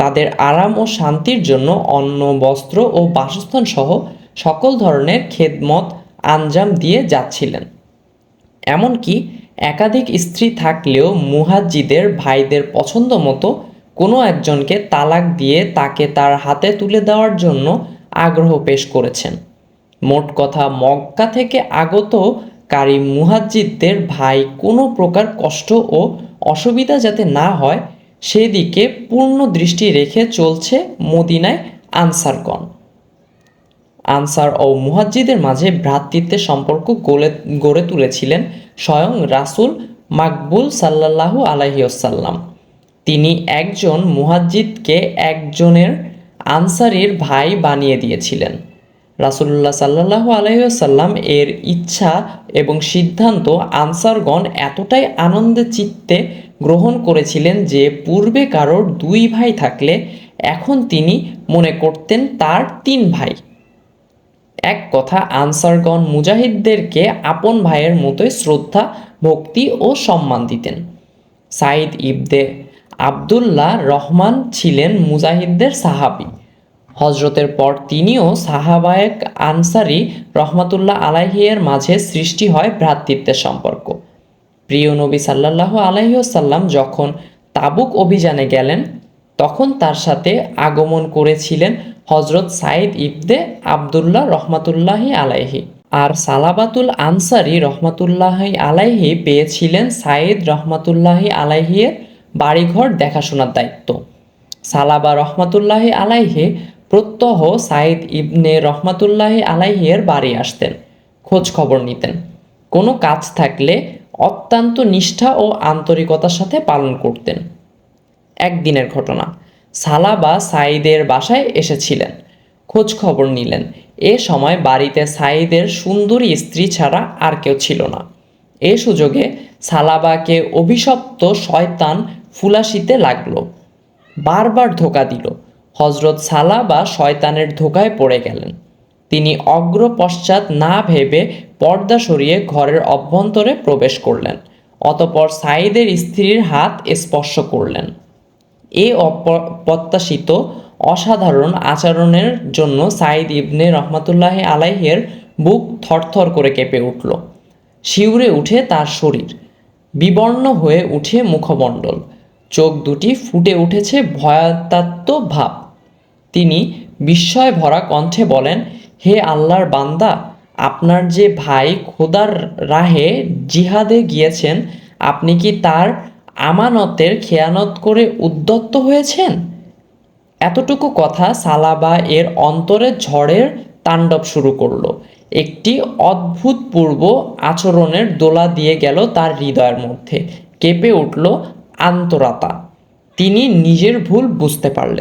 তাদের আরাম ও শান্তির জন্য অন্ন, বস্ত্র ও বাসস্থান সহ সকল ধরনের খেদমত আঞ্জাম দিয়ে যাচ্ছিলেন। এমনকি একাধিক স্ত্রী থাকলেও মুহাজ্জিদের ভাইদের পছন্দ মতো কোনো একজনকে তালাক দিয়ে তাকে তার হাতে তুলে দেওয়ার জন্য আগ্রহ পেশ করেছেন। মোট কথা, মক্কা থেকে আগত কারি মুহাজ্জিরদের ভাই কোনো প্রকার কষ্ট ও অসুবিধা যাতে না হয় সেদিকে পূর্ণ দৃষ্টি রেখে চলছে মদিনায় আনসারগণ। আনসার ও মুহাজ্জিরদের মাঝে ভ্রাতৃত্বের সম্পর্ক গড়ে তুলেছিলেন স্বয়ং রাসূল মাকবুল সাল্লাল্লাহু আলাইহি ওয়াসাল্লাম। তিনি একজন মুহাজ্জিরকে একজনের আনসারীর ভাই বানিয়ে দিয়েছিলেন। রাসূলুল্লাহ সাল্লাল্লাহু আলাইহি ওয়াসাল্লাম এর ইচ্ছা এবং সিদ্ধান্ত আনসারগণ এতটাই আনন্দের চিত্তে গ্রহণ করেছিলেন যে পূর্বে কারোর 2 ভাই থাকলে এখন তিনি মনে করতেন তার 3 ভাই। এক কথা, আনসারগণ মুজাহিদদেরকে আপন ভাইয়ের মতোই শ্রদ্ধা, ভক্তি ও সম্মান দিতেন। সাইদ ইবনে আবদুল্লাহ রহমান ছিলেন মুজাহিদদের সাহাবী। হজরতের পর তিনিও সাহাবায়ে আনসারী রহমাতুল্লাহ আলাইহির মাঝে সৃষ্টি হয় ভ্রাতৃত্বের সম্পর্ক। প্রিয় নবী সাল্লাল্লাহু আলাইহি ওয়াসাল্লাম যখন তাবুক অভিযানে গেলেন তখন তার সাথে আগমন করেছিলেন হজরত সাইদ ইবনে আবদুল্লাহ রহমাতুল্লাহি আলাইহি। আর সালাবাতুল আনসারী রহমাতুল্লাহি আলাইহি পেয়েছিলেন সাইদ রহমাতুল্লাহি আলাইহির বাড়িঘর দেখাশোনার দায়িত্ব। সালাবা রহমাতুল্লাহি আলাইহি প্রত্যহ সাইদ ইবনে রহমাতুল্লাহি আলাইহির বাড়ি আসতেন, খোঁজ খবর নিতেন। কোনো কাজ থাকলে অত্যন্ত নিষ্ঠা ও আন্তরিকতার সাথে পালন করতেন। একদিনের ঘটনা, সালাবা সাইদের বাসায় এসেছিলেন, খোঁজ খবর নিলেন। এ সময় বাড়িতে সাইদের সুন্দরী স্ত্রী ছাড়া আর কেউ ছিল না। এ সুযোগে সালাবাকে অভিশপ্ত শয়তান ফুলাসিতে লাগলো, বারবার ধোঁকা দিল। হজরত সালাবা শয়তানের ধোঁকায় পড়ে গেলেন। তিনি অগ্র পশ্চাৎ না ভেবে পর্দা সরিয়ে ঘরের অভ্যন্তরে প্রবেশ করলেন। অতঃপর সাইদের স্ত্রীর হাত স্পর্শ করলেন। এ অপ্রত্যাশিত অসাধারণ আচরণের জন্য সাইদ ইবনে রহমাতুল্লাহি আলাইহির বুক থরথর করে কেঁপে উঠল, শিউরে উঠে তার শরীর, বিবর্ণ হয়ে উঠে মুখমণ্ডল, চোখ দুটি ফুটে উঠেছে ভয়ার্ত ভাব। তিনি বিস্ময় ভরা কণ্ঠে বলেন, হে আল্লাহর বান্দা, আপনার যে ভাই খোদার রাহে জিহাদে গিয়েছেন, আপনি কি তার আমানতের খেয়ানত করে উদ্যত হয়েছেন? এতটুকু কথা সালাবা এর অন্তরে ঝড়ের তাণ্ডব শুরু করলো। একটি অভূতপূর্ব আচরণের দোলা দিয়ে গেল তার হৃদয়ের মধ্যে, কেঁপে উঠল আন্তরাতা। তিনি নিজের ভুল বুঝতে পারলেন।